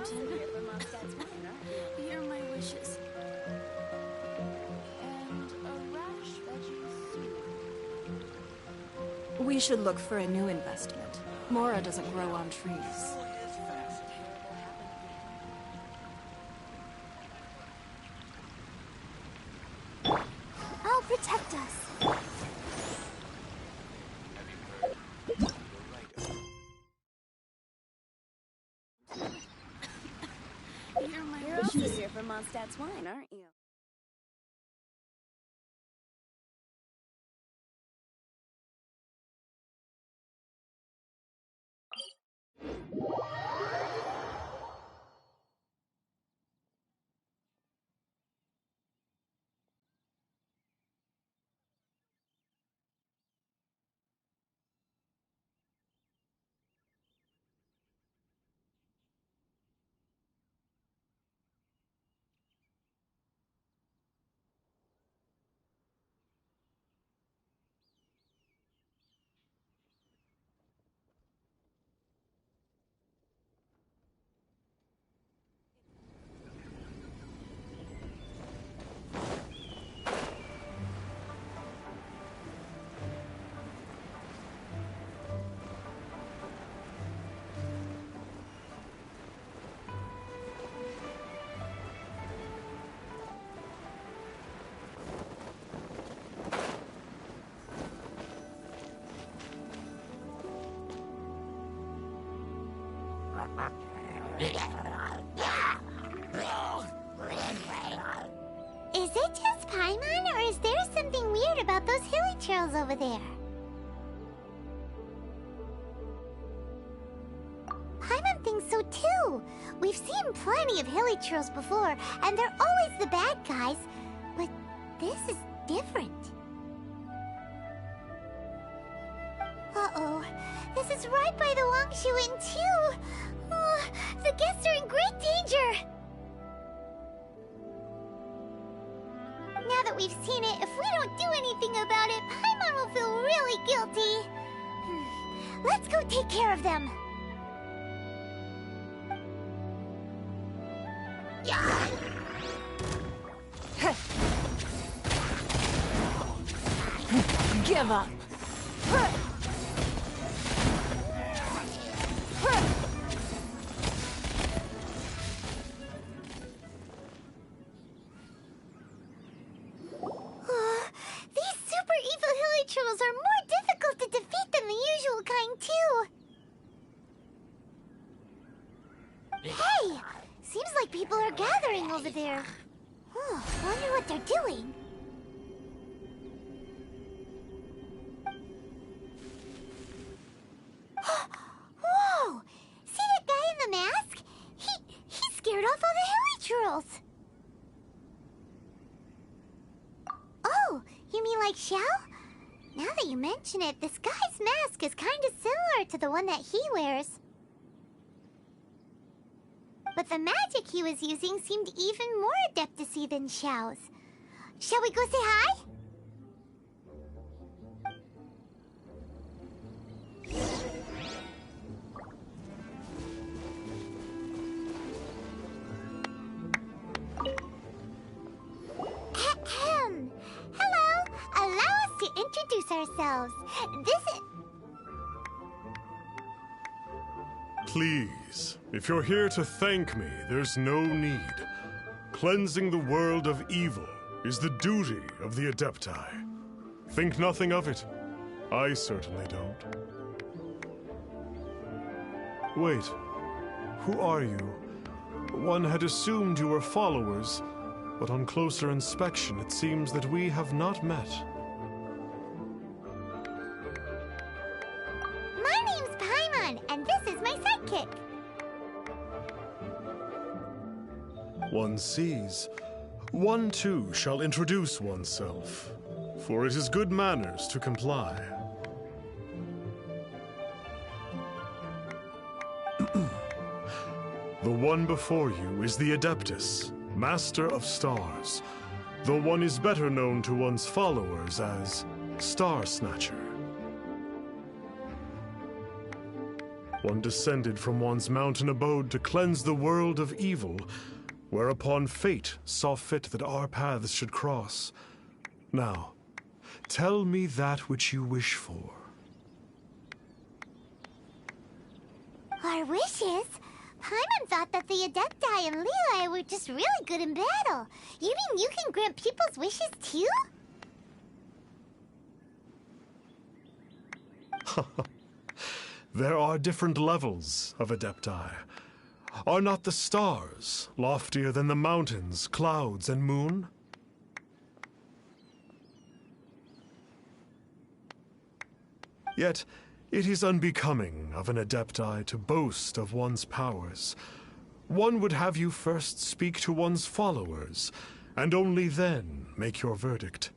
mountain. Here are my wishes. And a radish veggie soup. We should look for a new investment. Mora doesn't grow on trees. I'll protect us. You're also here for Mondstadt's wine, aren't you? Is it just Paimon, or is there something weird about those hilly trails over there? Paimon thinks so too. We've seen plenty of hilly trails before, and they're always the bad guys. But this is different. Uh-oh. This is right by the Wangshu Inn too. The guests are in great danger. Now that we've seen it, if we don't do anything about it, Paimon will feel really guilty. Let's go take care of them. Give up. These super evil hilly trolls are more difficult to defeat than the usual kind, too. Hey! Seems like people are gathering over there. Wonder what they're doing. Whoa! See that guy in the mask? He scared off all the hilly trolls. Oh, you mean like Xiao? Now that you mention it, this guy's mask is kind of similar to the one that he wears. But the magic he was using seemed even more adeptacy than Xiao's. Shall we go say hi? Ahem. Hello. Allow us to introduce ourselves. This is... Please, if you're here to thank me, there's no need. Cleansing the world of evil is the duty of the Adepti. Think nothing of it. I certainly don't. Wait, who are you? One had assumed you were followers, but on closer inspection it seems that we have not met. My name's Paimon, and this is my sidekick. One sees. One too shall introduce oneself, for it is good manners to comply. The one before you is the Adeptus, Master of Stars. Though one is better known to one's followers as Star Snatcher. One descended from one's mountain abode to cleanse the world of evil, whereupon fate saw fit that our paths should cross. Now, tell me that which you wish for. Our wishes? Paimon thought that the Adepti and Leela were just really good in battle. You mean you can grant people's wishes too? There are different levels of Adepti. Are not the stars loftier than the mountains, clouds, and moon? Yet, it is unbecoming of an Adepti to boast of one's powers. One would have you first speak to one's followers, and only then make your verdict.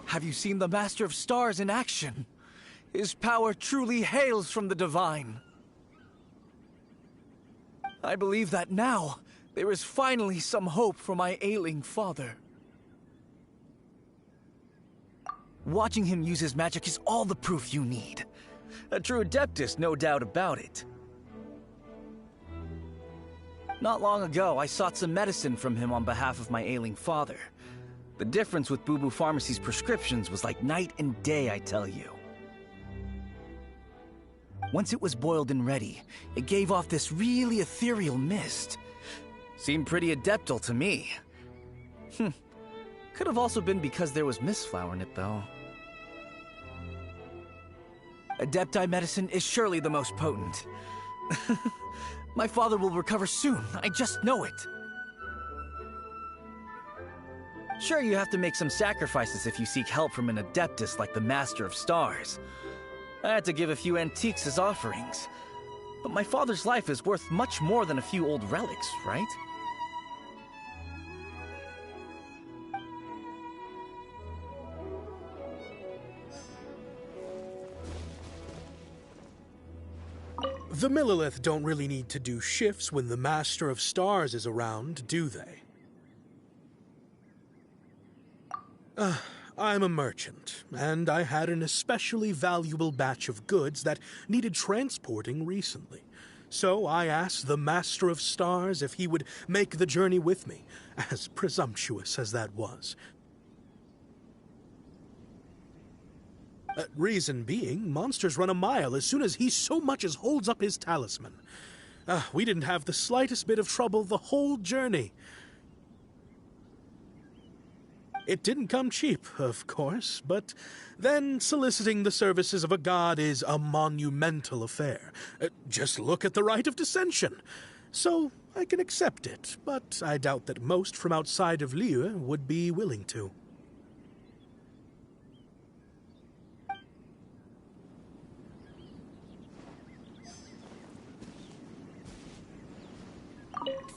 Have you seen the Master of Stars in action? His power truly hails from the divine. I believe that now, there is finally some hope for my ailing father. Watching him use his magic is all the proof you need. A true Adeptus, no doubt about it. Not long ago, I sought some medicine from him on behalf of my ailing father. The difference with Boo Boo Pharmacy's prescriptions was like night and day, I tell you. Once it was boiled and ready, it gave off this really ethereal mist. Seemed pretty adeptal to me. Could have also been because there was mistflower in it, though. Adepti medicine is surely the most potent. My father will recover soon, I just know it. Sure, you have to make some sacrifices if you seek help from an Adeptus like the Master of Stars. I had to give a few antiques as offerings. But my father's life is worth much more than a few old relics, right? The Millilith don't really need to do shifts when the Master of Stars is around, do they? I'm a merchant, and I had an especially valuable batch of goods that needed transporting recently. So I asked the Master of Stars if he would make the journey with me, as presumptuous as that was. Reason being, monsters run a mile as soon as he so much as holds up his talisman. We didn't have the slightest bit of trouble the whole journey. It didn't come cheap, of course, but then soliciting the services of a god is a monumental affair. Just look at the right of dissension. So I can accept it, but I doubt that most from outside of Liyue would be willing to.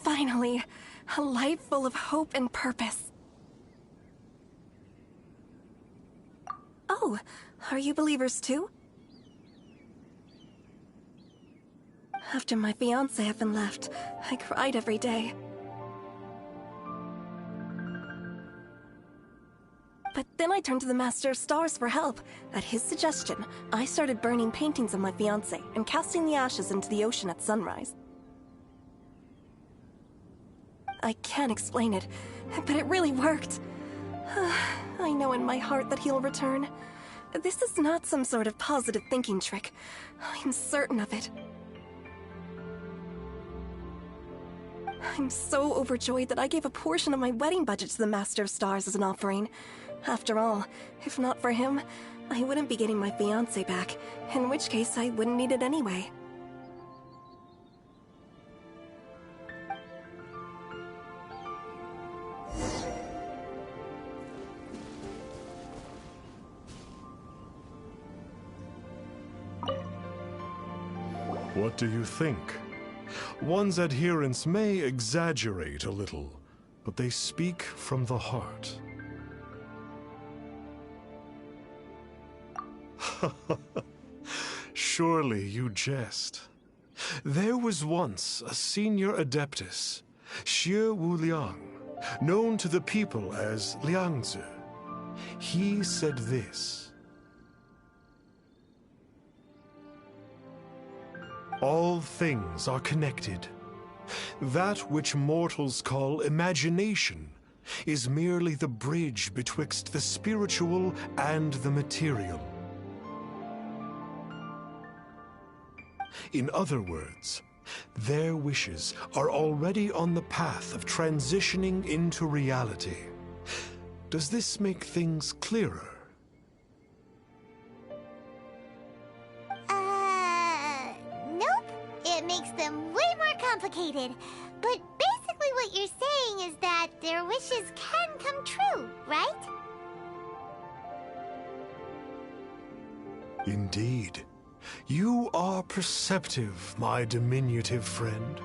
Finally, a life full of hope and purpose. Oh, are you believers too? After my fiancé had been left, I cried every day. But then I turned to the Master of Stars for help. At his suggestion, I started burning paintings of my fiancé and casting the ashes into the ocean at sunrise. I can't explain it, but it really worked. I know in my heart that he'll return. This is not some sort of positive thinking trick. I'm certain of it. I'm so overjoyed that I gave a portion of my wedding budget to the Master of Stars as an offering. After all, if not for him, I wouldn't be getting my fiancé back, in which case I wouldn't need it anyway. What do you think? One's adherents may exaggerate a little, but they speak from the heart. Surely you jest. There was once a senior Adeptus, Xie Wuliang, known to the people as Liangzi. He said this: all things are connected. That which mortals call imagination is merely the bridge betwixt the spiritual and the material. In other words, their wishes are already on the path of transitioning into reality. Does this make things clearer? Nope. It makes them way more complicated. But basically what you're saying is that their wishes can come true, right? Indeed. You are perceptive, my diminutive friend.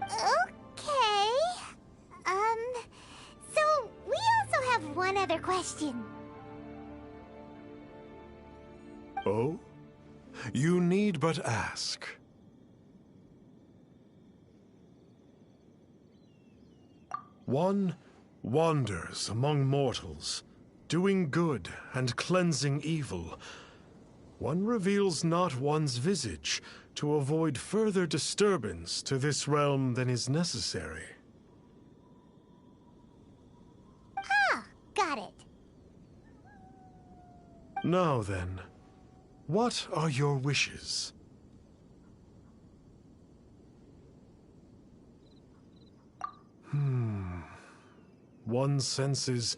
Okay. So we also have one other question. Oh? You need but ask. One wanders among mortals, doing good and cleansing evil. One reveals not one's visage to avoid further disturbance to this realm than is necessary. Ah, got it. Now then, what are your wishes? One senses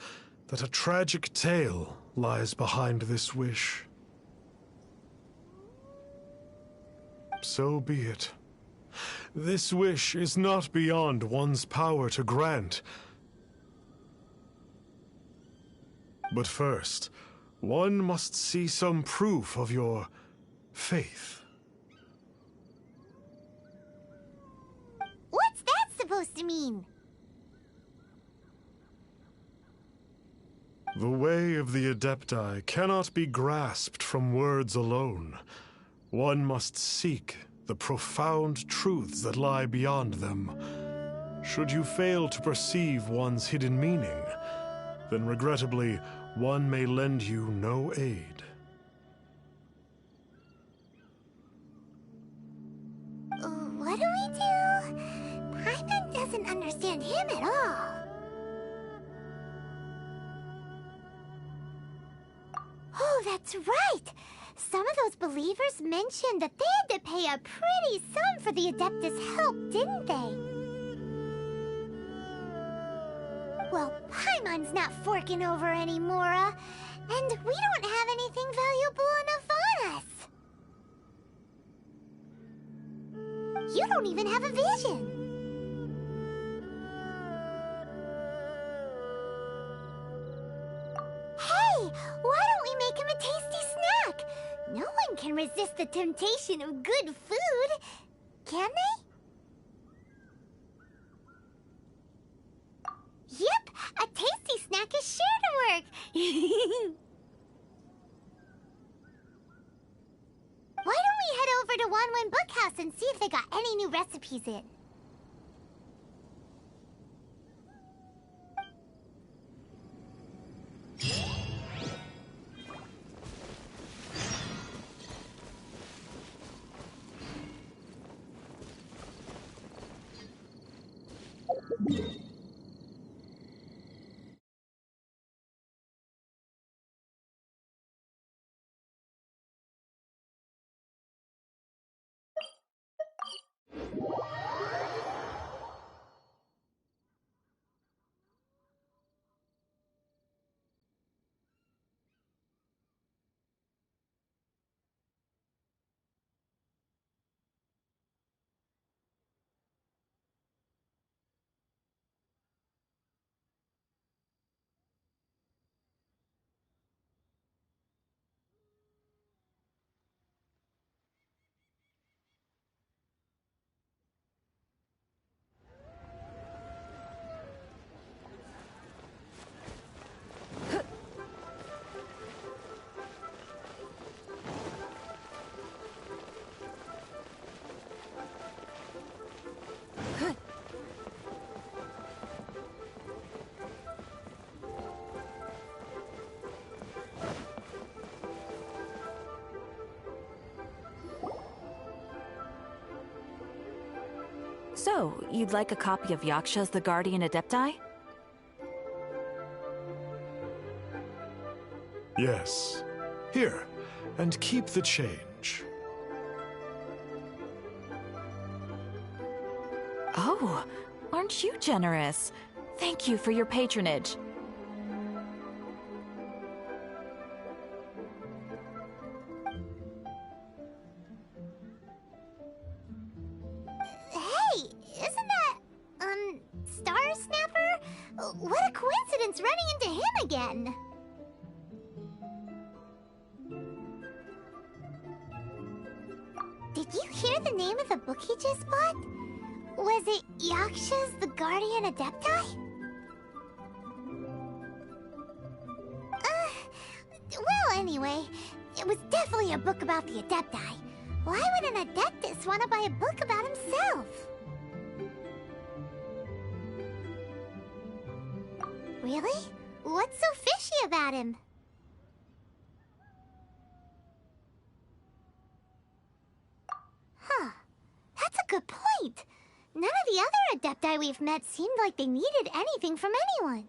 that a tragic tale lies behind this wish. So be it. This wish is not beyond one's power to grant. But first, one must see some proof of your faith. What's that supposed to mean? The way of the Adepti cannot be grasped from words alone. One must seek the profound truths that lie beyond them. Should you fail to perceive one's hidden meaning, then regrettably, one may lend you no aid. What do we do? Paimon doesn't understand him at all. Oh, that's right! Some of those believers mentioned that they had to pay a pretty sum for the Adeptus' help, didn't they? Well, Paimon's not forking over anymore, and we don't have anything valuable enough on us. You don't even have a vision. Hey, why don't we make him a tasty snack? No one can resist the temptation of good food, can they? Yep, a tasty snack is sure to work. Why don't we head over to Wanwen Bookhouse and see if they got any new recipes in? So, you'd like a copy of Yaksha's The Guardian Adepti? Yes. Here, and keep the change. Oh, aren't you generous? Thank you for your patronage. Hey, isn't that, Star Snapper? What a coincidence running into him again! Did you hear the name of the book he just bought? Was it Yaksha's The Guardian Adepti? Well, anyway, it was definitely a book about the Adepti. Why would an Adeptus want to buy a book about himself? Really? What's so fishy about him? Huh. That's a good point. None of the other Adepti we've met seemed like they needed anything from anyone.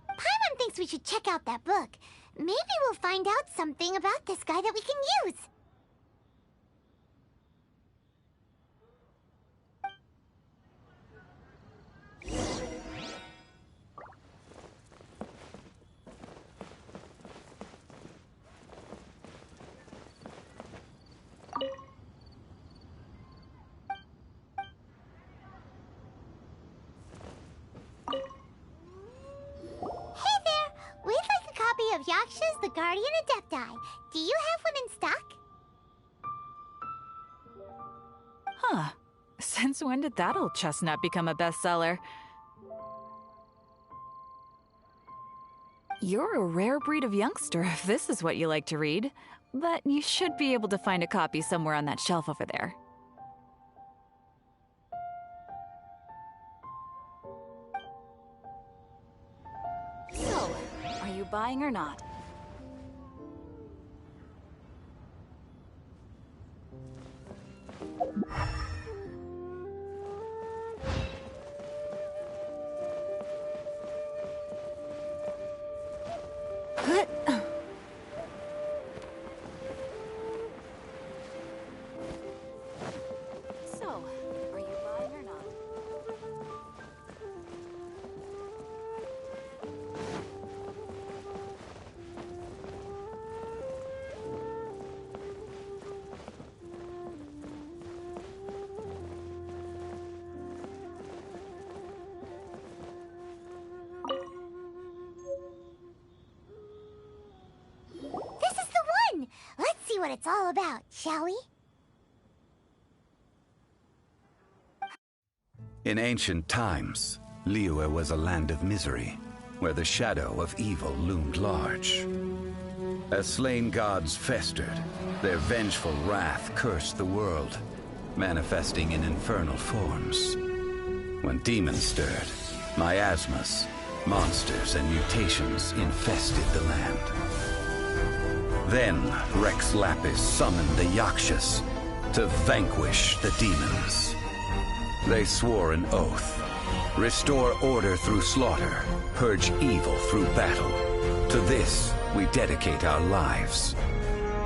Paimon thinks we should check out that book. Maybe we'll find out something about this guy that we can use. Of Yaksha's The Guardian Adepti. Do you have one in stock? Huh. Since when did that old chestnut become a bestseller? You're a rare breed of youngster if this is what you like to read. But you should be able to find a copy somewhere on that shelf over there. So, are you buying or not? What it's all about, shall we? In ancient times, Liyue was a land of misery, where the shadow of evil loomed large. As slain gods festered, their vengeful wrath cursed the world, manifesting in infernal forms. When demons stirred, miasmas, monsters, and mutations infested the land. Then, Rex Lapis summoned the Yakshas to vanquish the demons. They swore an oath. Restore order through slaughter, purge evil through battle. To this, we dedicate our lives.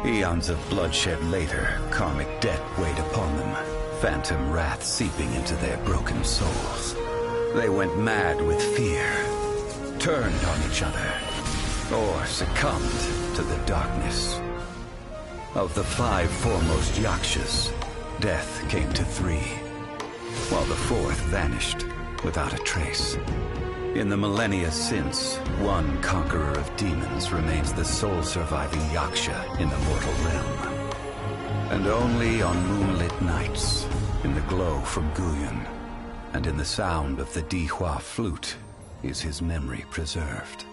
Eons of bloodshed later, karmic debt weighed upon them, phantom wrath seeping into their broken souls. They went mad with fear, turned on each other, or succumbed to the darkness. Of the 5 foremost Yakshas, death came to 3, while the 4th vanished without a trace. In the millennia since, one conqueror of demons remains the sole surviving Yaksha in the mortal realm. And only on moonlit nights, in the glow from Guyun, and in the sound of the Dihua flute, is his memory preserved.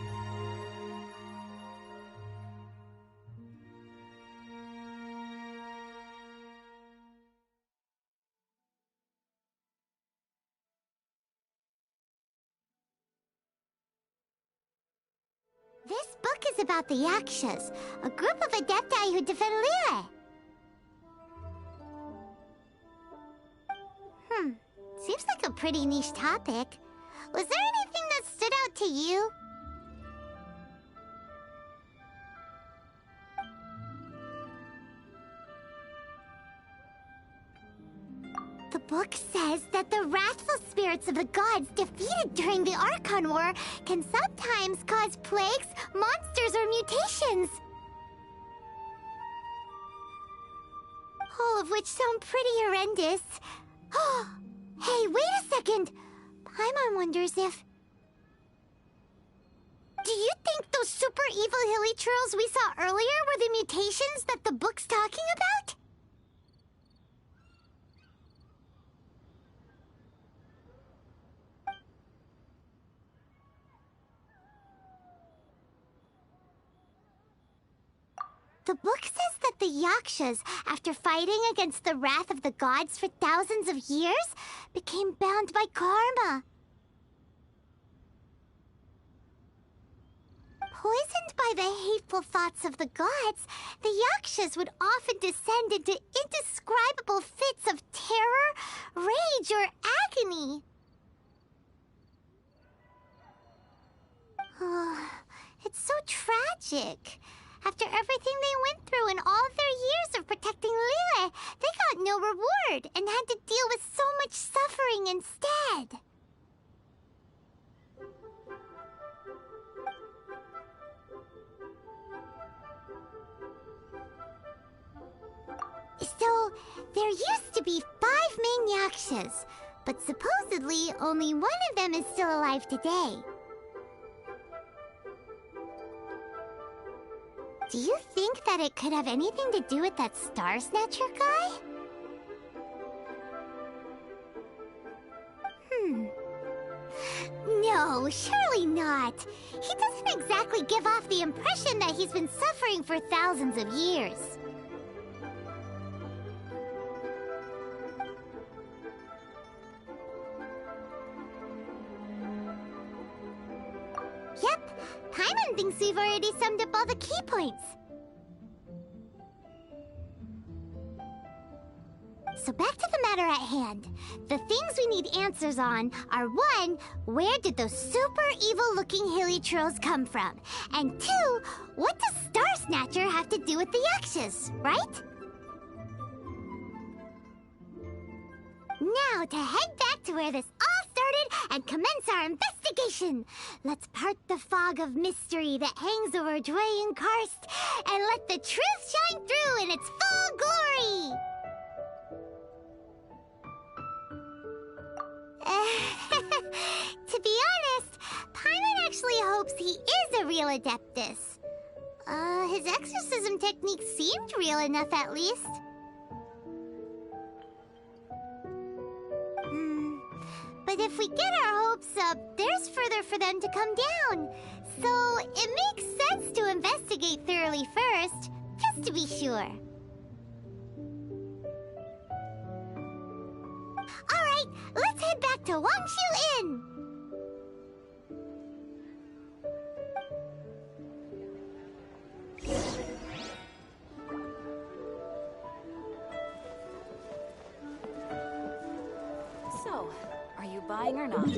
This book book is about the Yakshas, a group of Adepti who defend Liyue. Seems like a pretty niche topic. Was there anything that stood out to you? The book says that the wrathful spirits of the gods defeated during the Archon War can sometimes cause plagues, monsters, or mutations. All of which sound pretty horrendous. Hey, wait a second! Paimon wonders if... Do you think those super evil hilly churls we saw earlier were the mutations that the book's talking about? The book says that the Yakshas, after fighting against the wrath of the gods for thousands of years, became bound by karma. Poisoned by the hateful thoughts of the gods, the Yakshas would often descend into indescribable fits of terror, rage, or agony. It's so tragic. After everything they went through in all their years of protecting Liyue, they got no reward and had to deal with so much suffering instead. So, there used to be 5 main Yakshas, but supposedly only one of them is still alive today. Do you think that it could have anything to do with that Star Snatcher guy? No, surely not. He doesn't exactly give off the impression that he's been suffering for thousands of years. Yep, Paimon thinks we've already summed up all the key points. So back to the matter at hand. The things we need answers on are 1, where did those super evil-looking hilly trolls come from? And 2, what does Star Snatcher have to do with the Yakshas, right? Now to head back to where this all started and commence our investigation. Let's part the fog of mystery that hangs over Dway and Karst and let the truth shine through in its full glory. To be honest, Paimon actually hopes he is a real Adeptus. His exorcism technique seemed real enough at least. But if we get our hopes up, there's further for them to come down. So it makes sense to investigate thoroughly first, just to be sure. Alright, let's head back to Wangshu Inn! So, are you buying or not?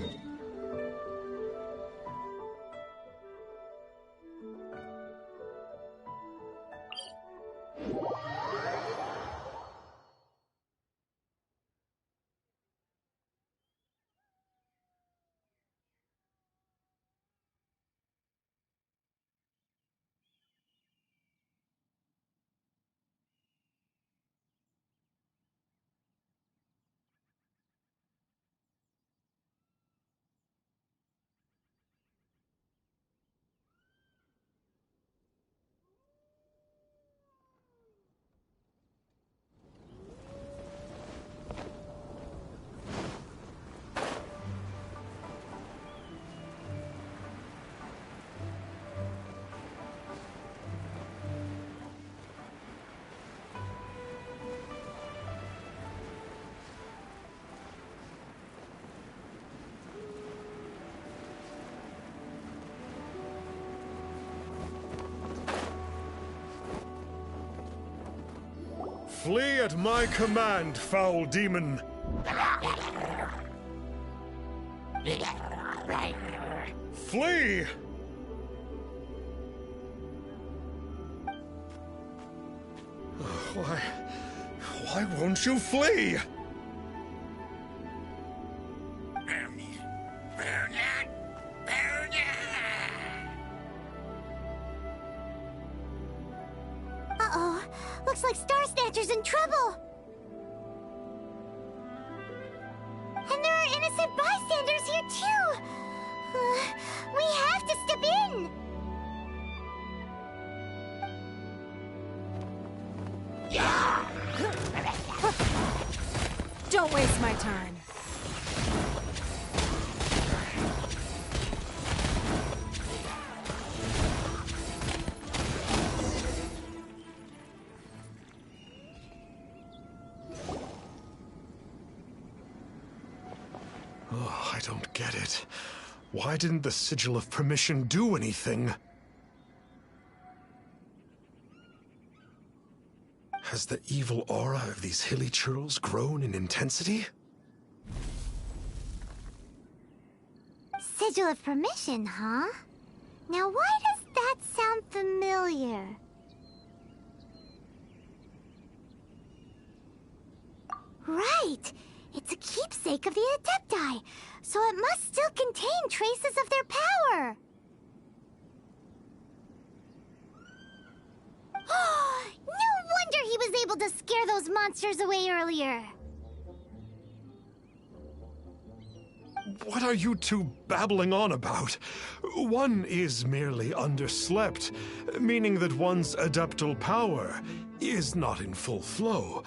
Flee at my command, foul demon! Flee! Why won't you flee? Uh-oh. Looks like Star Snatcher's in trouble. And there are innocent bystanders here, too. We have to step in. Don't waste my time. Oh, I don't get it. Why didn't the Sigil of Permission do anything? Has the evil aura of these hilly churls grown in intensity? Sigil of Permission, huh? Now why does that sound familiar? Right! It's a keepsake of the Adepti, so it must still contain traces of their power. No wonder he was able to scare those monsters away earlier. What are you two babbling on about? One is merely underslept, meaning that one's adeptal power is not in full flow.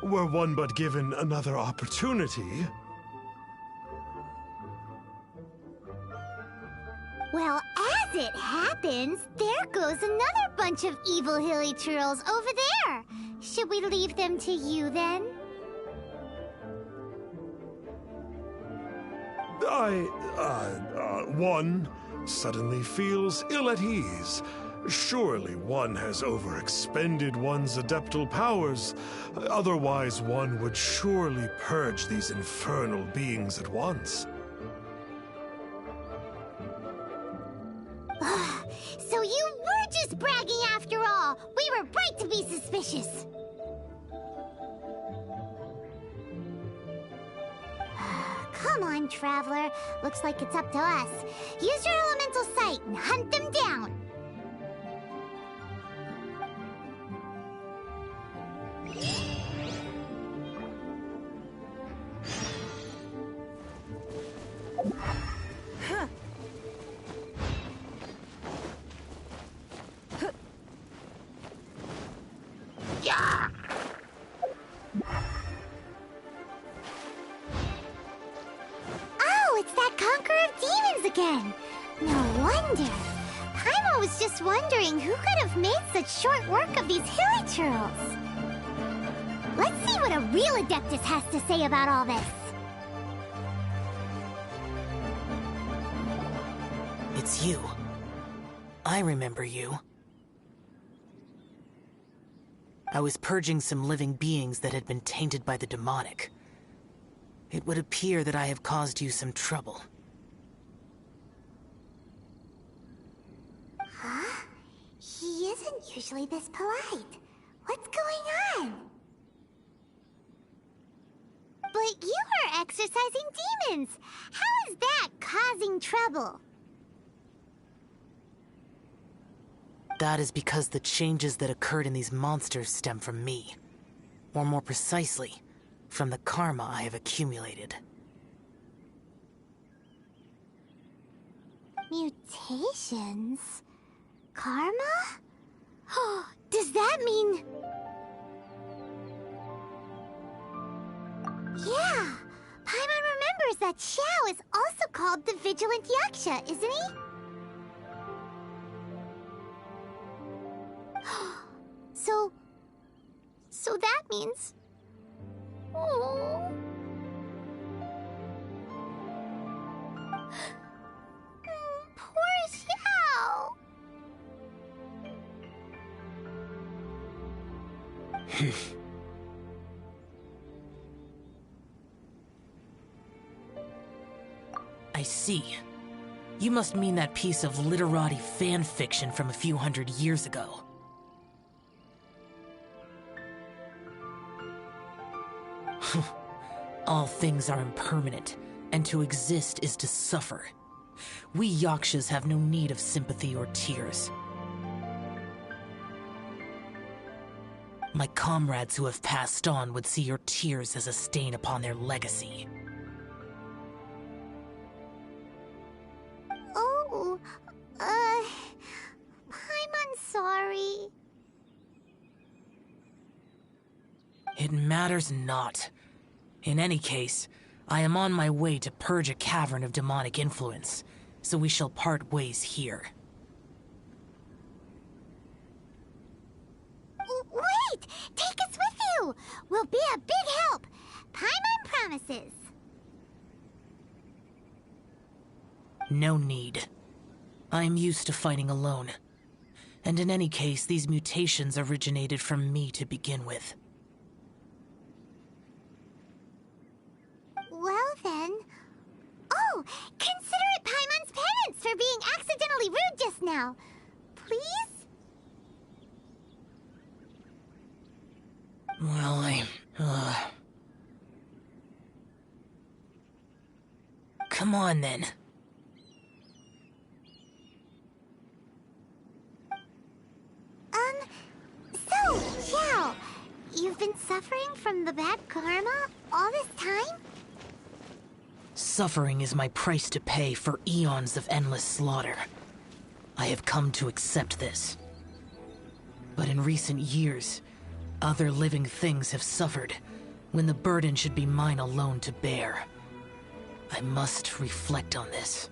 Were one but given another opportunity... Well, as it happens, there goes another bunch of evil hilly churls over there. Should we leave them to you, then? One suddenly feels ill at ease. Surely one has overexpended one's adeptal powers. Otherwise, one would surely purge these infernal beings at once. So you were just bragging after all. We were right to be suspicious. Come on, Traveler. Looks like it's up to us. Use your elemental sight and hunt them down. Oh, it's that Conqueror of Demons again. No wonder. Paimon was just wondering who could have made such short work of these hilly churls. Let's see what a real Adeptus has to say about all this. It's you. I remember you. I was purging some living beings that had been tainted by the demonic. It would appear that I have caused you some trouble. Huh? He isn't usually this polite. What's going on? But you are exorcising demons! How is that causing trouble? That is because the changes that occurred in these monsters stem from me. Or more precisely, from the karma I have accumulated. Mutations? Karma? Does that mean... Yeah! Paimon remembers that Xiao is also called the Vigilant Yaksha, isn't he? So that means... Oh. Poor Xiao! I see. You must mean that piece of literati fan fiction from a few hundred years ago. All things are impermanent, and to exist is to suffer. We Yakshas have no need of sympathy or tears. My comrades who have passed on would see your tears as a stain upon their legacy. Oh, I'm sorry. It matters not. In any case, I am on my way to purge a cavern of demonic influence, so we shall part ways here. Wait! Take us with you! We'll be a big help! Paimon promises. No need. I am used to fighting alone. And in any case, these mutations originated from me to begin with. Well then... Oh! Consider it Paimon's penance for being accidentally rude just now. Please? Well, Come on, then. So, Xiao, you've been suffering from the bad karma all this time? Suffering is my price to pay for eons of endless slaughter. I have come to accept this. But in recent years, other living things have suffered, when the burden should be mine alone to bear. I must reflect on this.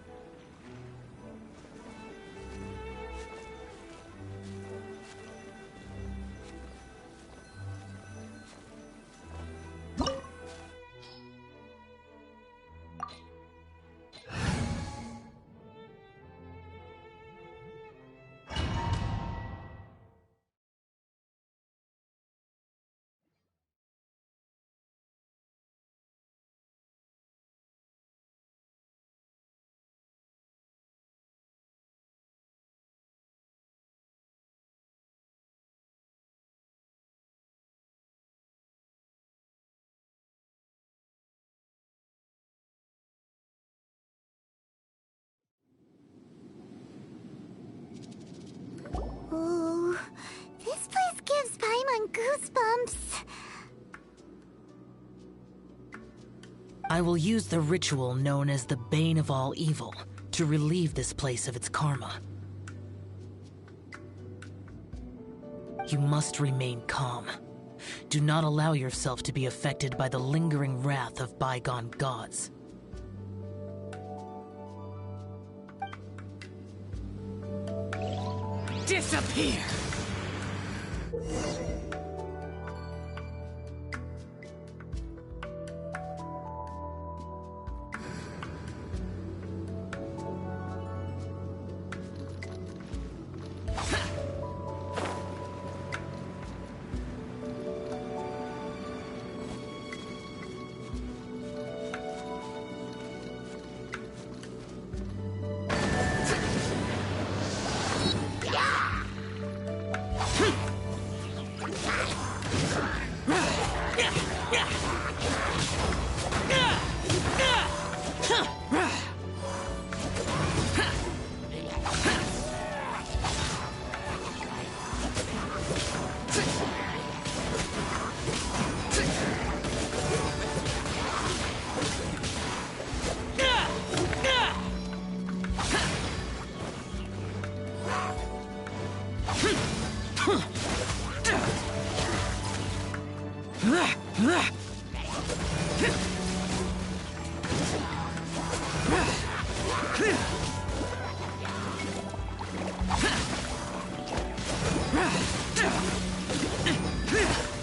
Ooh, this place gives Paimon goosebumps. I will use the ritual known as the Bane of All Evil to relieve this place of its karma. You must remain calm. Do not allow yourself to be affected by the lingering wrath of bygone gods. Disappear!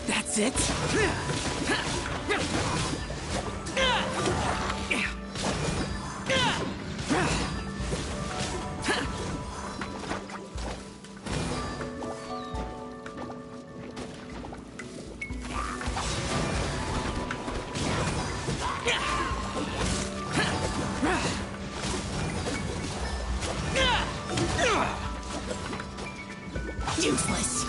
That's it? Useless.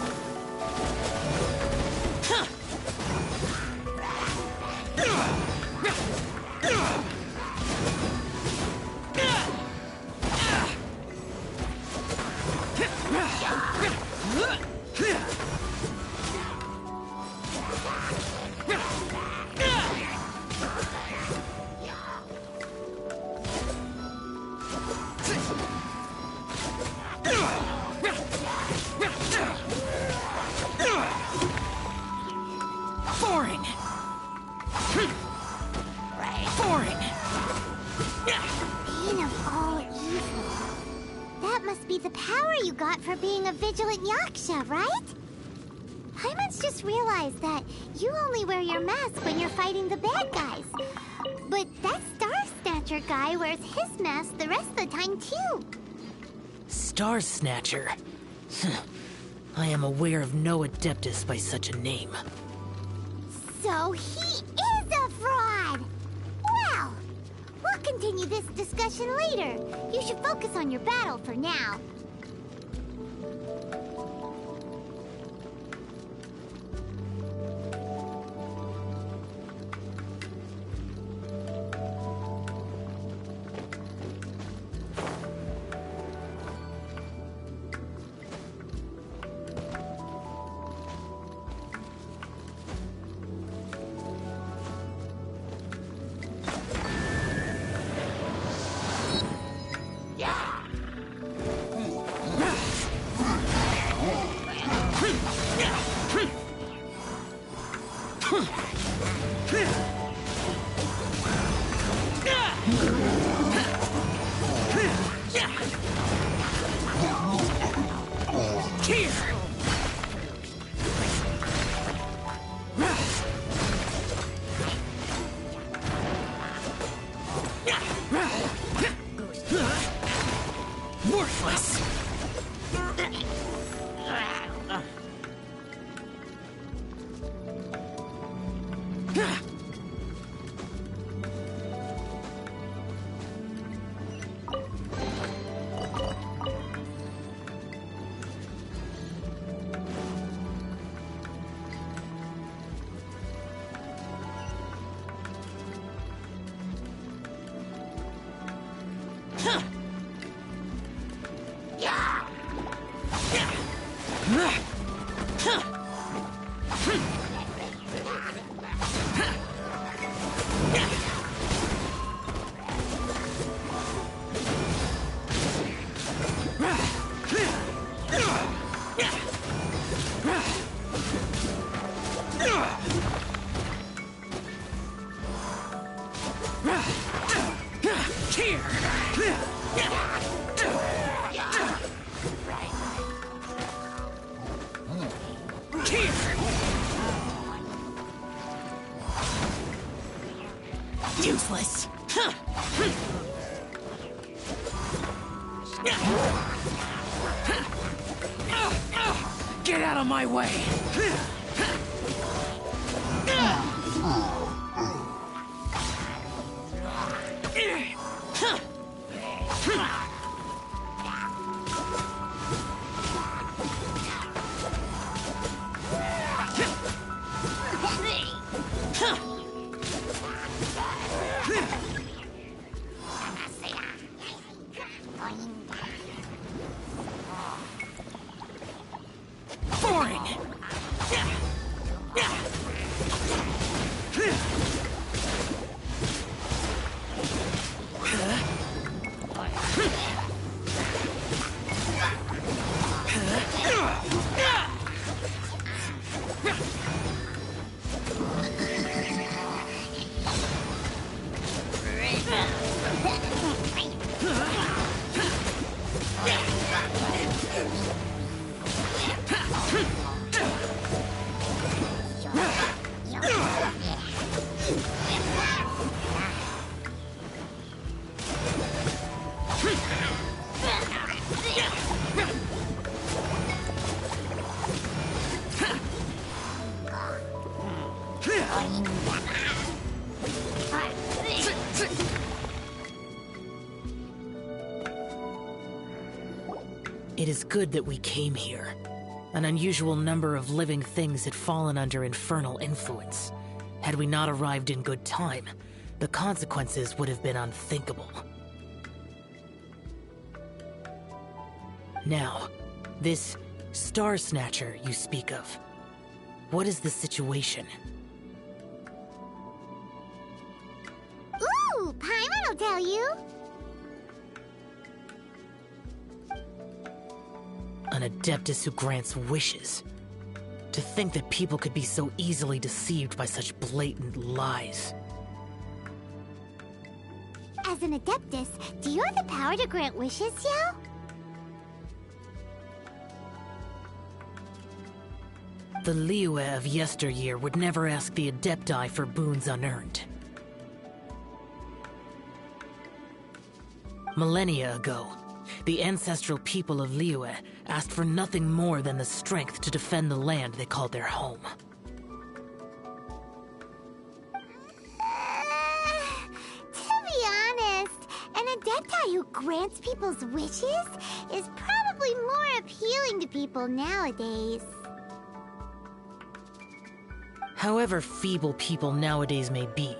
Bane of all evil. That must be the power you got for being a vigilant Yaksha, right? Paimon just realized that you only wear your mask when you're fighting the bad guys. But that Star Snatcher guy wears his mask the rest of the time, too. Star Snatcher. I am aware of no Adeptus by such a name. So he is a fraud! Well, we'll continue this discussion later. You should focus on your battle for now. Worthless! Useless. Get out of my way. It is good that we came here. An unusual number of living things had fallen under infernal influence. Had we not arrived in good time, the consequences would have been unthinkable. Now, this Star Snatcher you speak of, what is the situation? Ooh, Paimon will tell you. An Adeptus who grants wishes. To think that people could be so easily deceived by such blatant lies. As an Adeptus, do you have the power to grant wishes, Yao? The Liyue of yesteryear would never ask the Adepti for boons unearned. Millennia ago, the ancestral people of Liyue asked for nothing more than the strength to defend the land they called their home. To be honest, an Adepti who grants people's wishes is probably more appealing to people nowadays. However feeble people nowadays may be,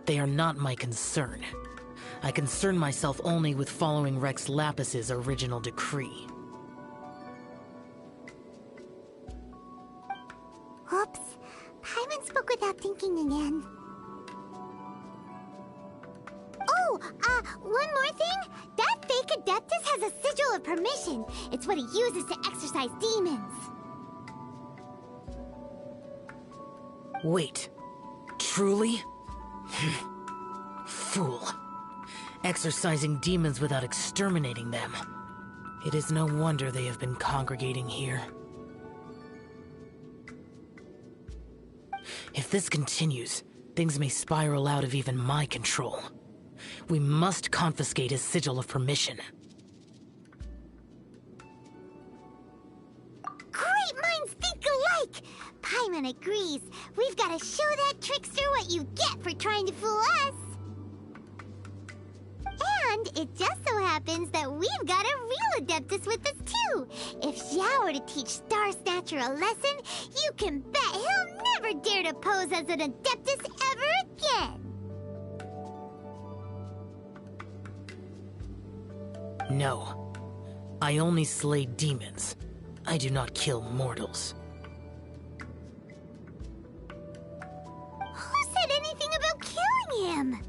they are not my concern. I concern myself only with following Rex Lapis's original decree. Oops. Paimon spoke without thinking again. Oh, one more thing. That fake Adeptus has a sigil of permission. It's what he uses to exorcise demons. Wait. Truly? Fool. Exorcising demons without exterminating them. It is no wonder they have been congregating here. If this continues, things may spiral out of even my control. We must confiscate his sigil of permission. Great minds think alike! Paimon agrees. We've got to show that trickster what you get for trying to fool us. And it just so happens that we've got a real Adeptus with us too. If Xiao were to teach Star Snatcher a lesson, you can bet he'll never dare to pose as an Adeptus ever again. No. I only slay demons. I do not kill mortals. Who said anything about killing him?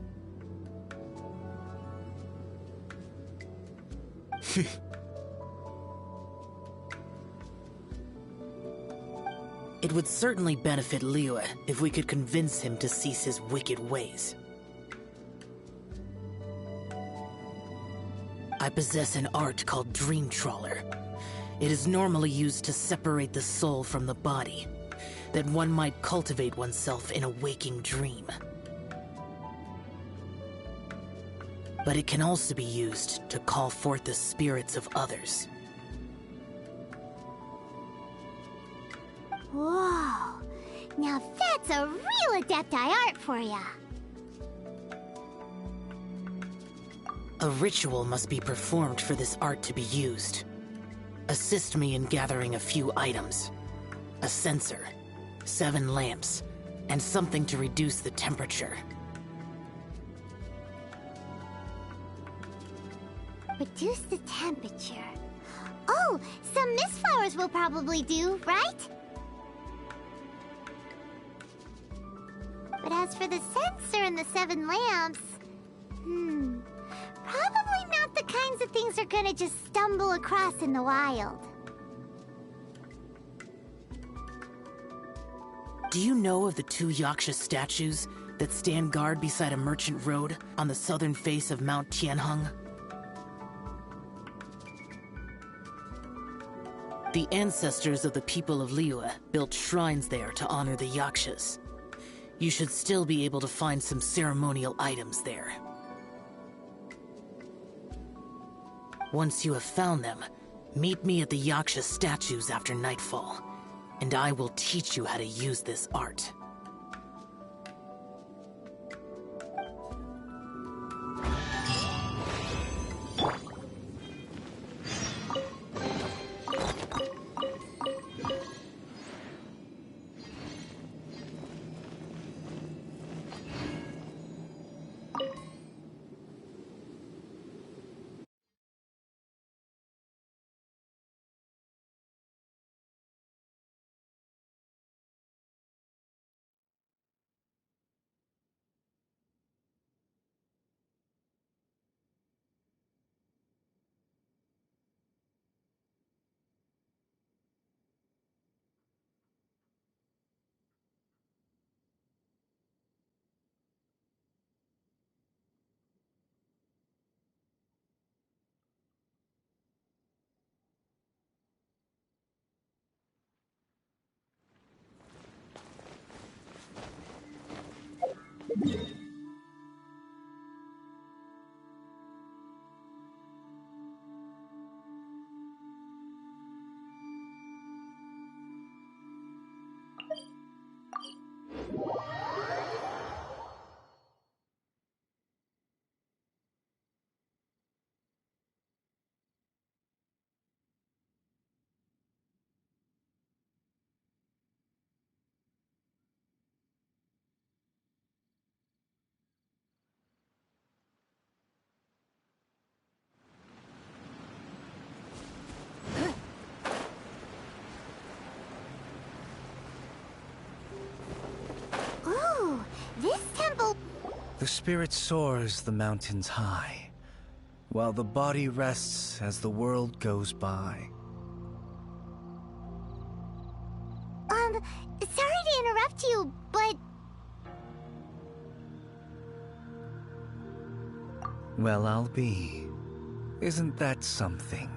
It would certainly benefit Liyue if we could convince him to cease his wicked ways. I possess an art called Dream Trawler. It is normally used to separate the soul from the body, that one might cultivate oneself in a waking dream. But it can also be used to call forth the spirits of others. Whoa! Now that's a real Adepti art for ya! A ritual must be performed for this art to be used. Assist me in gathering a few items. A censer, 7 lamps, and something to reduce the temperature. Reduce the temperature. Oh, some mist flowers will probably do, right? But as for the censer and the 7 lamps... probably not the kinds of things they're gonna just stumble across in the wild. Do you know of the 2 Yaksha statues that stand guard beside a merchant road on the southern face of Mount Tianheng? The ancestors of the people of Liyue built shrines there to honor the Yakshas. You should still be able to find some ceremonial items there. Once you have found them, meet me at the Yaksha statues after nightfall, and I will teach you how to use this art. This temple... The spirit soars the mountains high, while the body rests as the world goes by. Sorry to interrupt you, but... Well, I'll be. Isn't that something?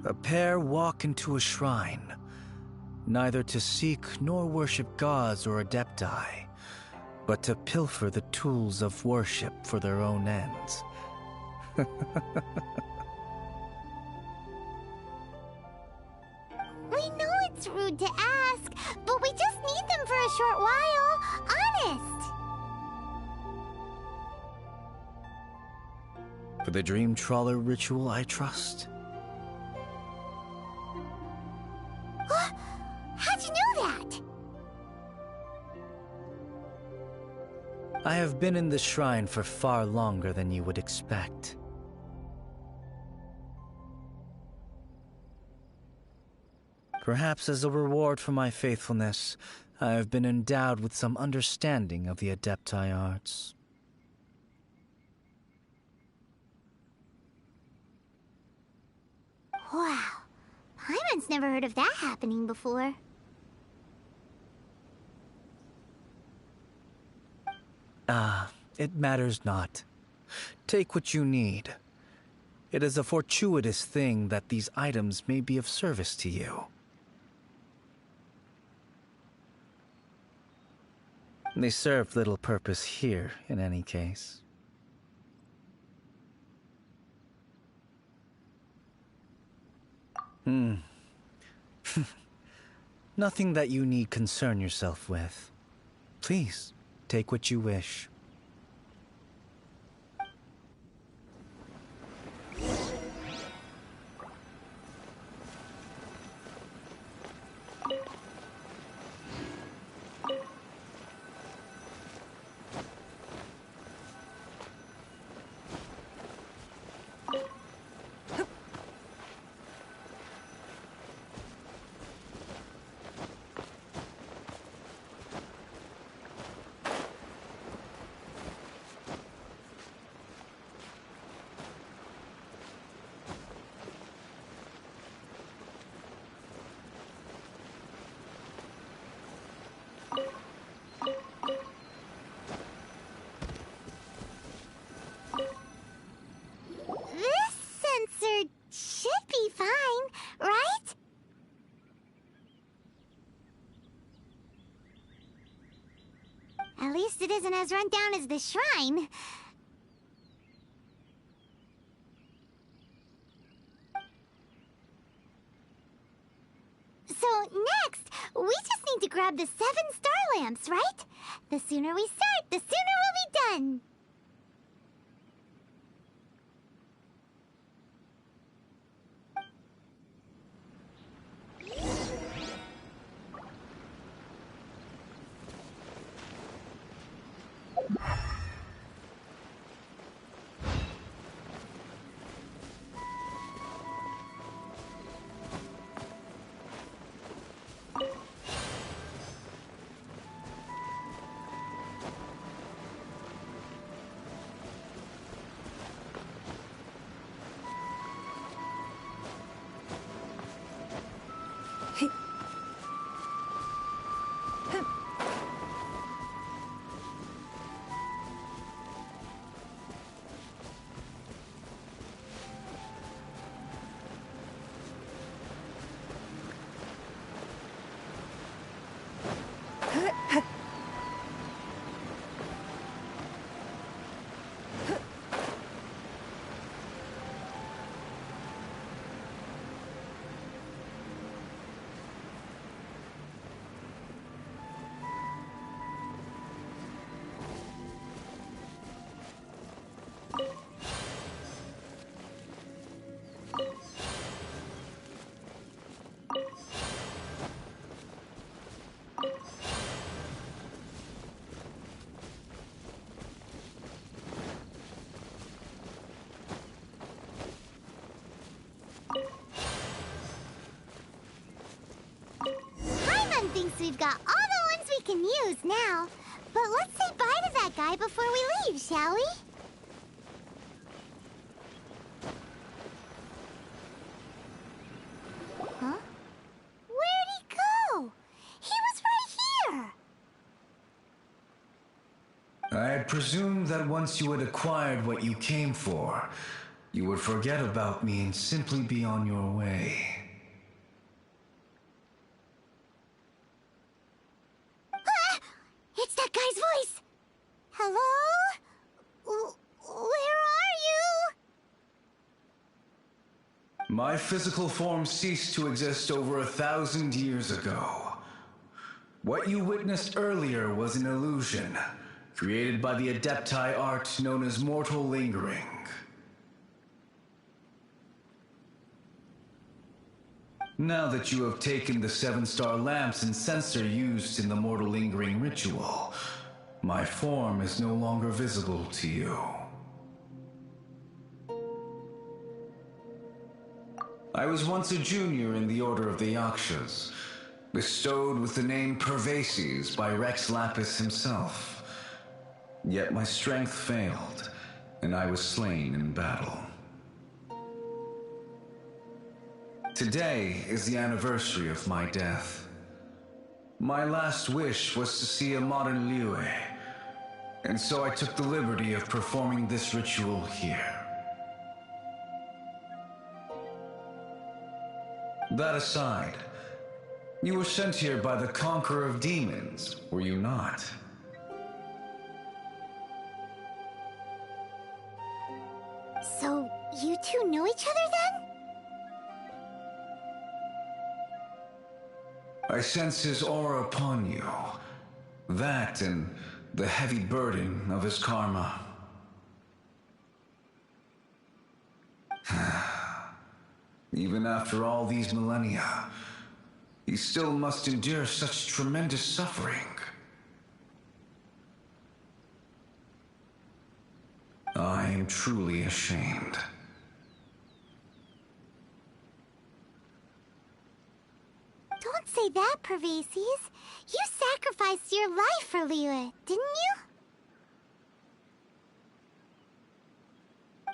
A pair walk into a shrine, neither to seek nor worship gods or adepti, but to pilfer the tools of worship for their own ends. We know it's rude to ask, but we just need them for a short while. Honest! For the Dream Trawler ritual, I trust. How'd you know that? I have been in the shrine for far longer than you would expect. Perhaps as a reward for my faithfulness, I have been endowed with some understanding of the Adepti arts. Wow. Paimon's never heard of that happening before. It matters not. Take what you need. It is a fortuitous thing that these items may be of service to you. They serve little purpose here, in any case. Nothing that you need concern yourself with. Please, take what you wish. This sensor should be fine, right? At least it isn't as run down as the shrine. So next, we just need to grab the 7 star lamps, right? The sooner we start, the sooner we'll be done. guess we've got all the ones we can use now. But let's say bye to that guy before we leave, shall we? Huh? Where'd he go? He was right here! I had presumed that once you had acquired what you came for, you would forget about me and simply be on your way. Ah! It's that guy's voice! Hello? Where are you? My physical form ceased to exist over 1,000 years ago. What you witnessed earlier was an illusion, created by the Adepti art known as mortal lingering. Now that you have taken the 7-star lamps and censer used in the mortal lingering ritual, my form is no longer visible to you. I was once a junior in the Order of the Yakshas, bestowed with the name Pervases by Rex Lapis himself. Yet my strength failed, and I was slain in battle. Today is the anniversary of my death. My last wish was to see a modern Liyue, and so I took the liberty of performing this ritual here. That aside, you were sent here by the Conqueror of Demons, were you not? So, you two know each other then? I sense his aura upon you. That and the heavy burden of his karma. Even after all these millennia, he still must endure such tremendous suffering. I am truly ashamed. Don't say that, Pervases. You sacrificed your life for Liyue, didn't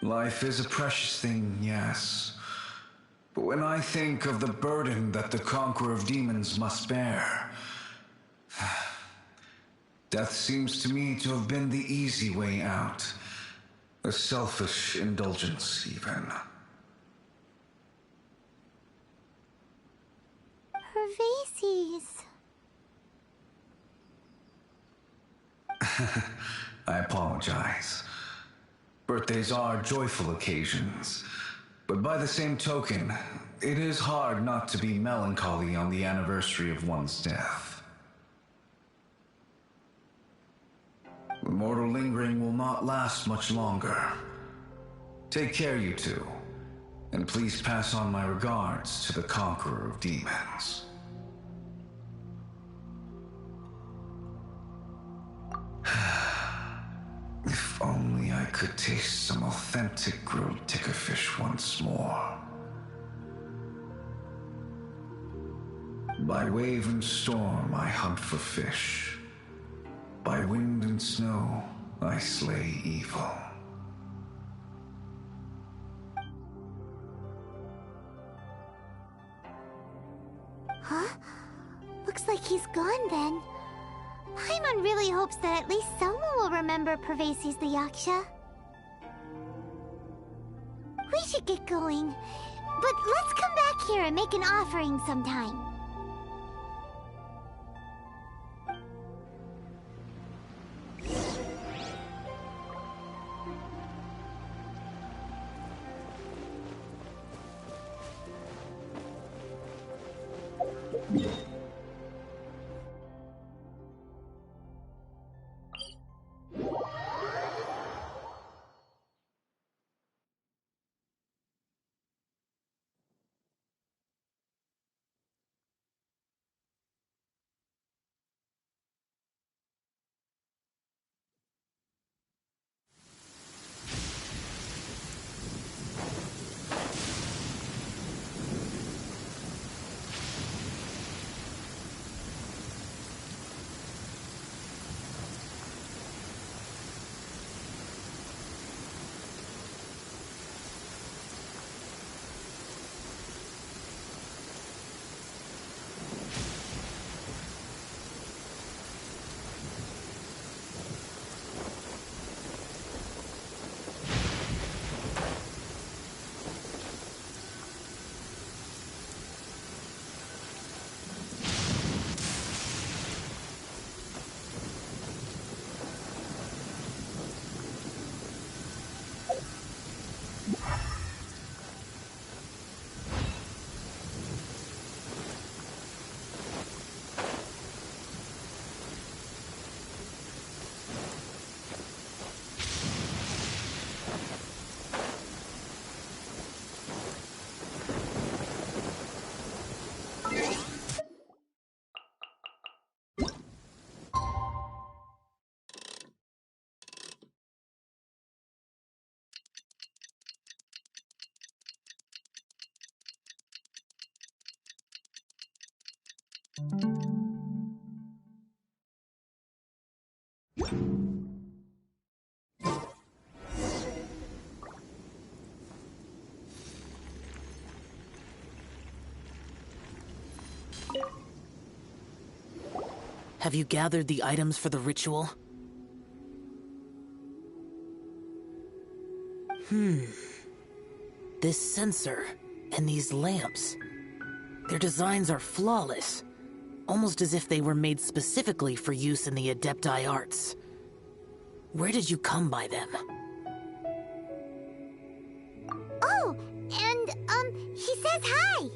you? Life is a precious thing, yes. But when I think of the burden that the Conqueror of Demons must bear, death seems to me to have been the easy way out. A selfish indulgence, even. Pervases. I apologize. Birthdays are joyful occasions, but by the same token, it is hard not to be melancholy on the anniversary of one's death. The mortal lingering will not last much longer. Take care, you two, and please pass on my regards to the Conqueror of Demons. If only I could taste some authentic grilled tickerfish once more. By wave and storm I hunt for fish. By wind and snow I slay evil. Huh? Looks like he's gone then. Paimon really hopes that at least someone will remember Pervases the Yaksha. We should get going, but let's come back here and make an offering sometime. Have you gathered the items for the ritual? This sensor and these lamps. Their designs are flawless, almost as if they were made specifically for use in the Adepti arts. Where did you come by them? Oh, and, he says hi!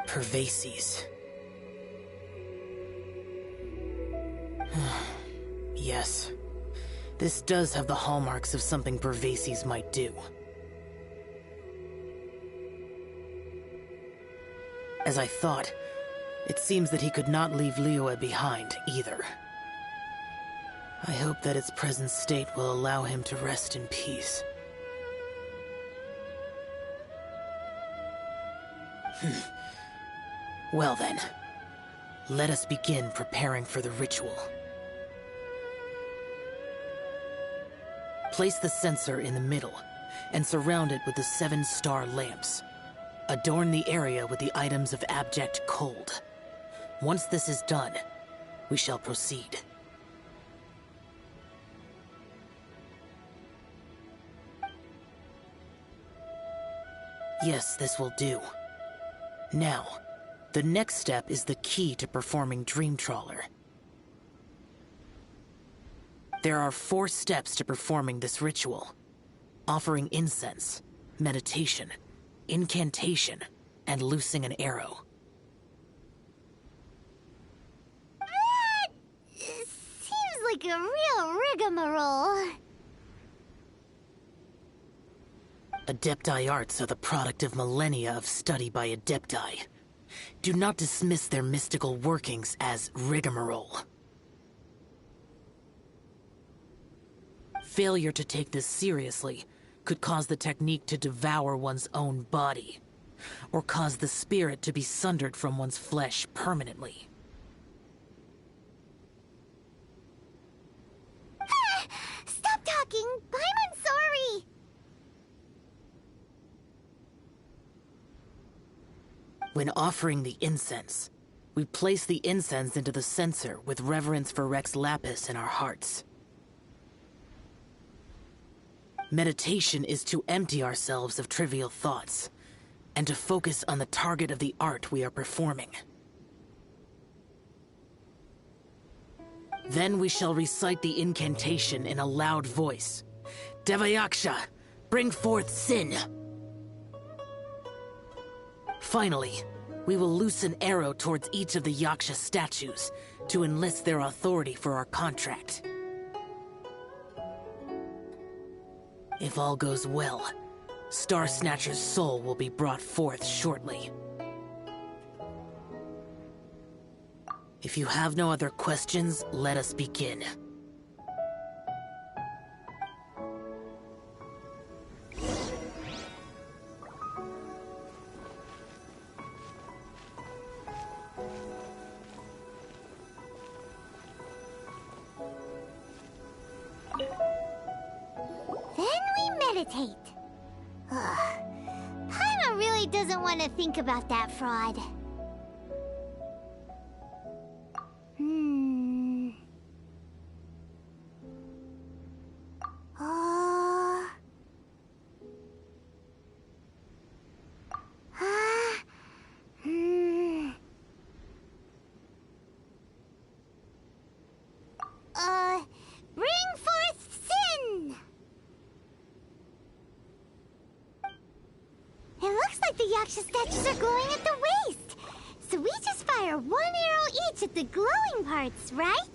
Pervases. Yes. This does have the hallmarks of something Pervases might do. As I thought, it seems that he could not leave Liyue behind, either. I hope that its present state will allow him to rest in peace. Well then, let us begin preparing for the ritual. Place the sensor in the middle, and surround it with the 7-star lamps. Adorn the area with the items of abject cold. Once this is done, we shall proceed. Yes, this will do. Now, the next step is the key to performing Dream Trawler. There are 4 steps to performing this ritual: offering incense, meditation, incantation, and loosing an arrow. That seems like a real rigmarole. Adepti arts are the product of millennia of study by Adepti. Do not dismiss their mystical workings as rigmarole. Failure to take this seriously could cause the technique to devour one's own body, or cause the spirit to be sundered from one's flesh permanently. Stop talking! I'm sorry! When offering the incense, we place the incense into the censer with reverence for Rex Lapis in our hearts. Meditation is to empty ourselves of trivial thoughts, and to focus on the target of the art we are performing. Then we shall recite the incantation in a loud voice. Devayaksha, bring forth sin! Finally, we will loose an arrow towards each of the Yaksha statues to enlist their authority for our contract. If all goes well, Star Snatcher's soul will be brought forth shortly. If you have no other questions, let us begin. Meditate. Ugh. Paimon really doesn't want to think about that fraud. Bring forth sin! It looks like the Yaksha statues are glowing at the waist. So we just fire 1 arrow each at the glowing parts, right?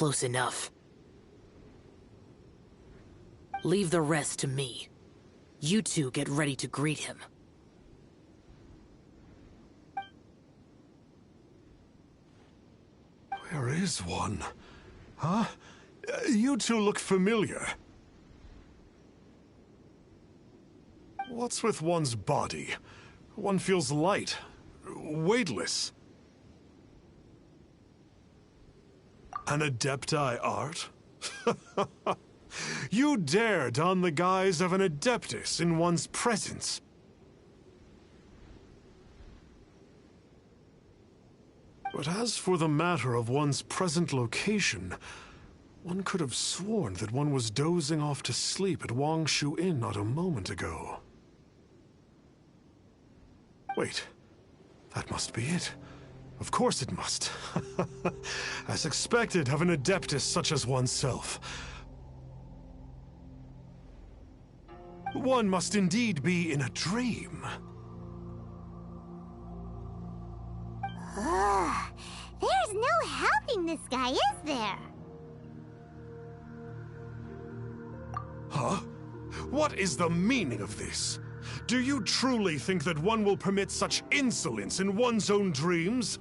close enough. Leave the rest to me. You two get ready to greet him. Where is one? Huh? You two look familiar. What's with one's body? One feels light, weightless. An Adepti art? You dare don the guise of an Adeptus in one's presence? But as for the matter of one's present location, one could have sworn that one was dozing off to sleep at Wangshu Inn not a moment ago. Wait, that must be it. Of course it must. As expected of an Adeptus such as oneself. One must indeed be in a dream. There's no helping this guy, is there? Huh? What is the meaning of this? Do you truly think that one will permit such insolence in one's own dreams?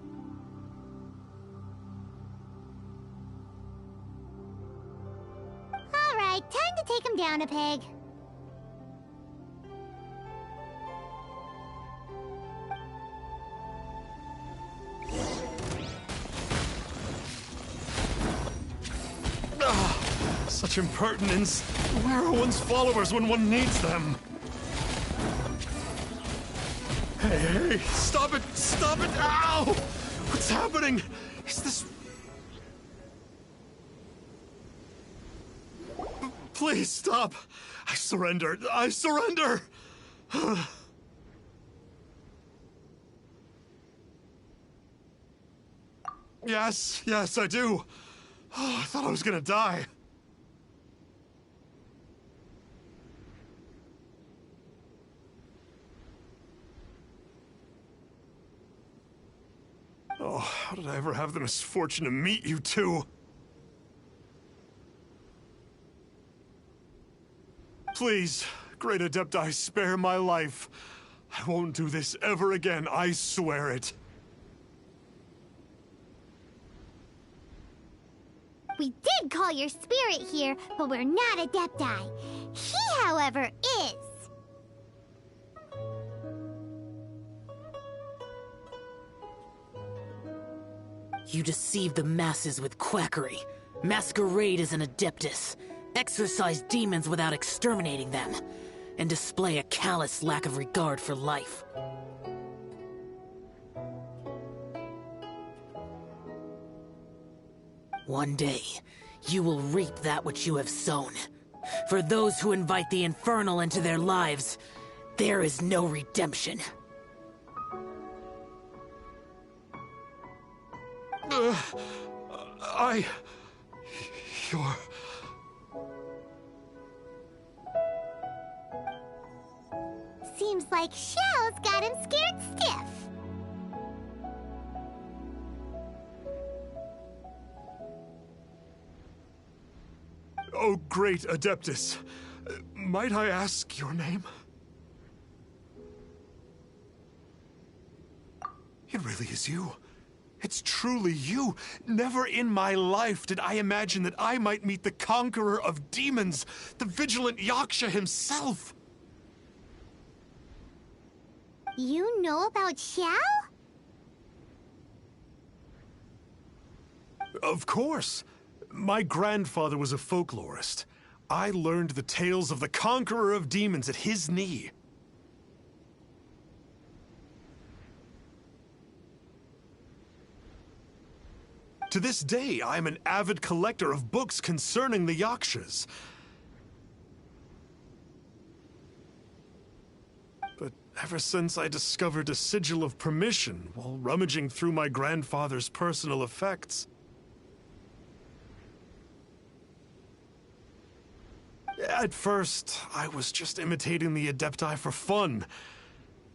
All right, time to take him down a peg. Such impertinence. Where are one's followers when one needs them? Hey, stop it! Stop it! Ow! What's happening? Is this... Please stop! I surrender! I surrender! Yes, I do. Oh, I thought I was gonna die. Oh, how did I ever have the misfortune to meet you two? Please, Great Adepti, spare my life. I won't do this ever again, I swear it. We did call your spirit here, but we're not Adepti. He, however, is. You deceive the masses with quackery, masquerade as an Adeptus, exorcise demons without exterminating them, and display a callous lack of regard for life. One day, you will reap that which you have sown. For those who invite the infernal into their lives, there is no redemption. You're... Seems like Xiao's got him scared stiff. Oh, great Adeptus. Might I ask your name? It really is you. It's truly you. Never in my life did I imagine that I might meet the conqueror of demons, the vigilant Yaksha himself. You know about Xiao? Of course. My grandfather was a folklorist. I learned the tales of the conqueror of demons at his knee. To this day, I am an avid collector of books concerning the Yakshas. But ever since I discovered a sigil of permission while rummaging through my grandfather's personal effects, at first, I was just imitating the Adepti for fun.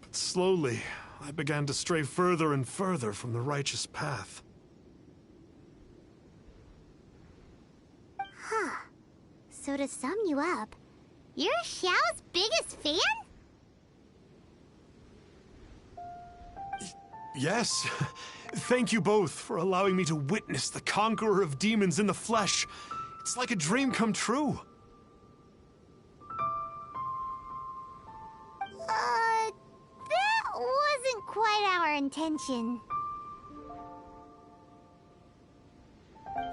But slowly, I began to stray further and further from the righteous path. So to sum you up, you're Xiao's biggest fan? Yes. Thank you both for allowing me to witness the conqueror of demons in the flesh. It's like a dream come true. That wasn't quite our intention.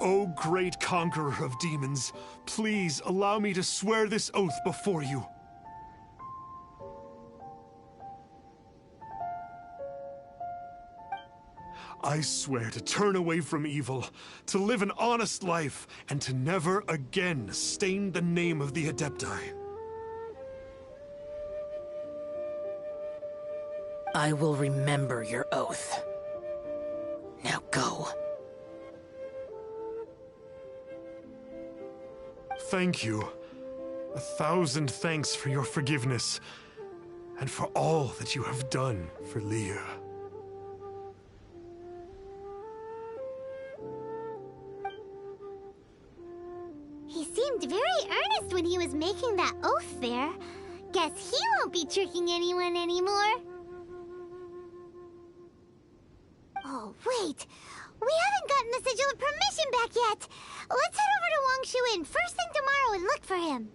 O great conqueror of demons, please allow me to swear this oath before you. I swear to turn away from evil, to live an honest life, and to never again stain the name of the Adepti. I will remember your oath. Now go. Thank you. 1,000 thanks for your forgiveness, and for all that you have done for Leah. He seemed very earnest when he was making that oath there. Guess he won't be tricking anyone anymore. Oh, wait. We haven't gotten the Sigil of Permission back yet. Let's head over to Wangshu Inn first thing tomorrow and look for him.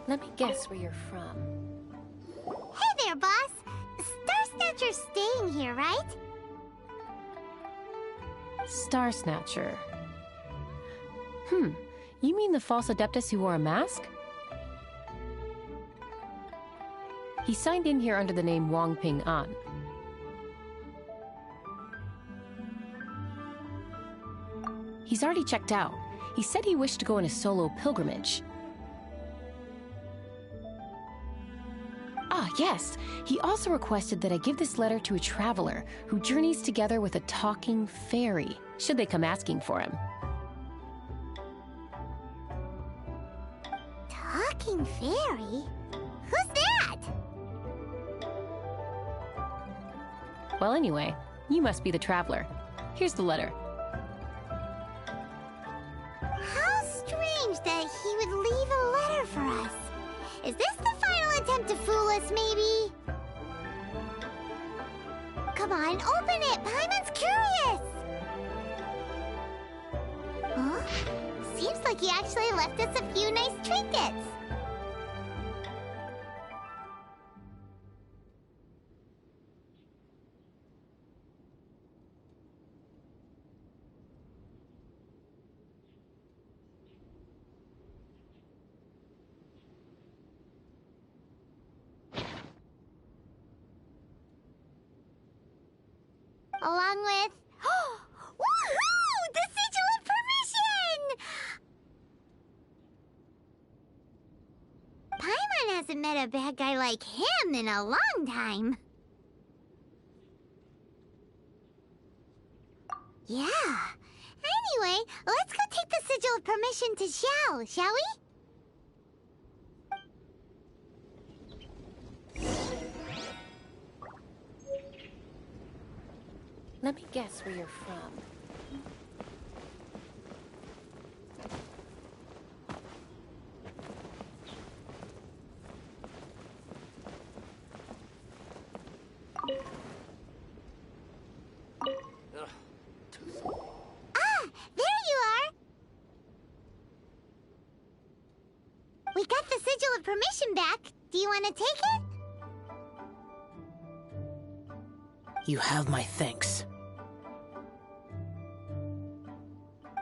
Let me guess where you're from. Hey there, boss. Star Snatcher's staying here, right? Star Snatcher. You mean the false Adeptus who wore a mask? He signed in here under the name Wang Ping An. He's already checked out. He said he wished to go on a solo pilgrimage. Ah, yes. He also requested that I give this letter to a traveler who journeys together with a talking fairy, should they come asking for him. Talking fairy? Who's that? Well, anyway, you must be the traveler. Here's the letter. How strange that he would leave a letter for us. Is this the final attempt to fool us, maybe? Come on, open it! Paimon's curious! Huh? Seems like he actually left us a few nice trinkets. Along with... Woohoo! The Sigil of Permission! Paimon hasn't met a bad guy like him in a long time. Yeah. Anyway, let's go take the Sigil of Permission to Xiao, shall we? Let me guess where you're from. Ah, there you permission back. Do you want to take it? You have my thanks.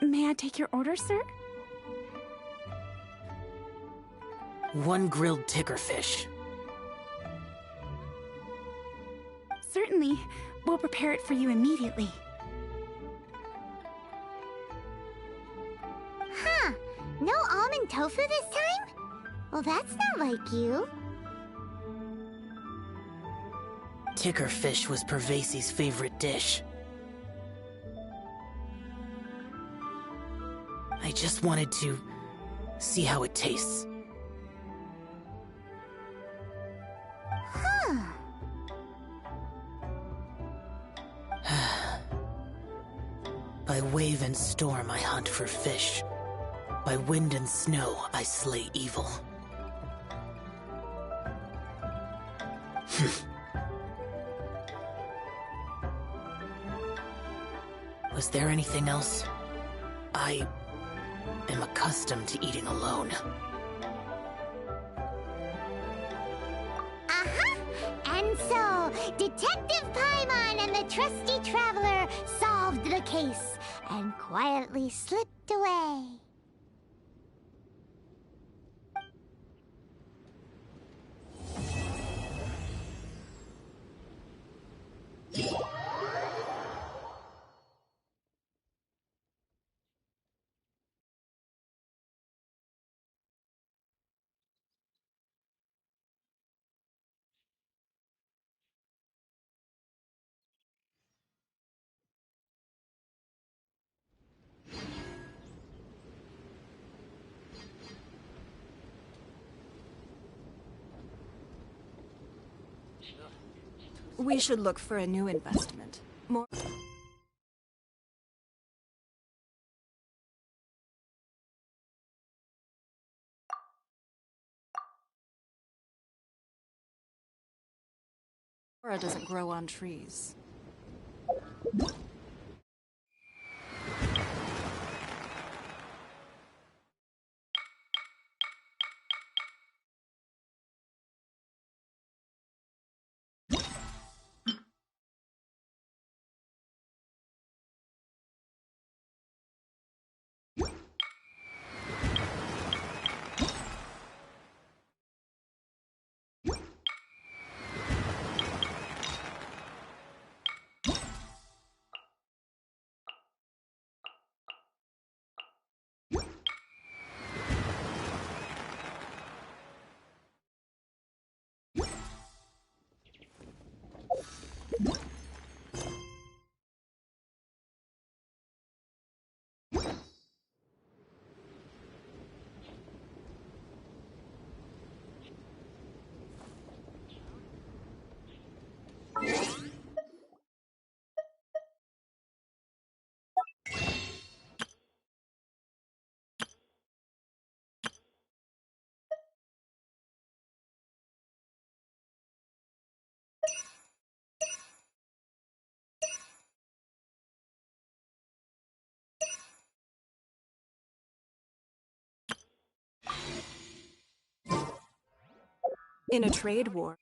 May I take your order, sir? 1 grilled tickerfish. Certainly. We'll prepare it for you immediately. Huh. No almond tofu this time? Well, that's not like you. Tickerfish was Pervasi's favorite dish. I just wanted to see how it tastes. Huh. By wave and storm I hunt for fish. By wind and snow I slay evil. Was there anything else? I am accustomed to eating alone. Uh-huh. And so, Detective Paimon and the trusty traveler solved the case and quietly slipped away. We should look for a new investment. More. Flora doesn't grow on trees. In a trade war.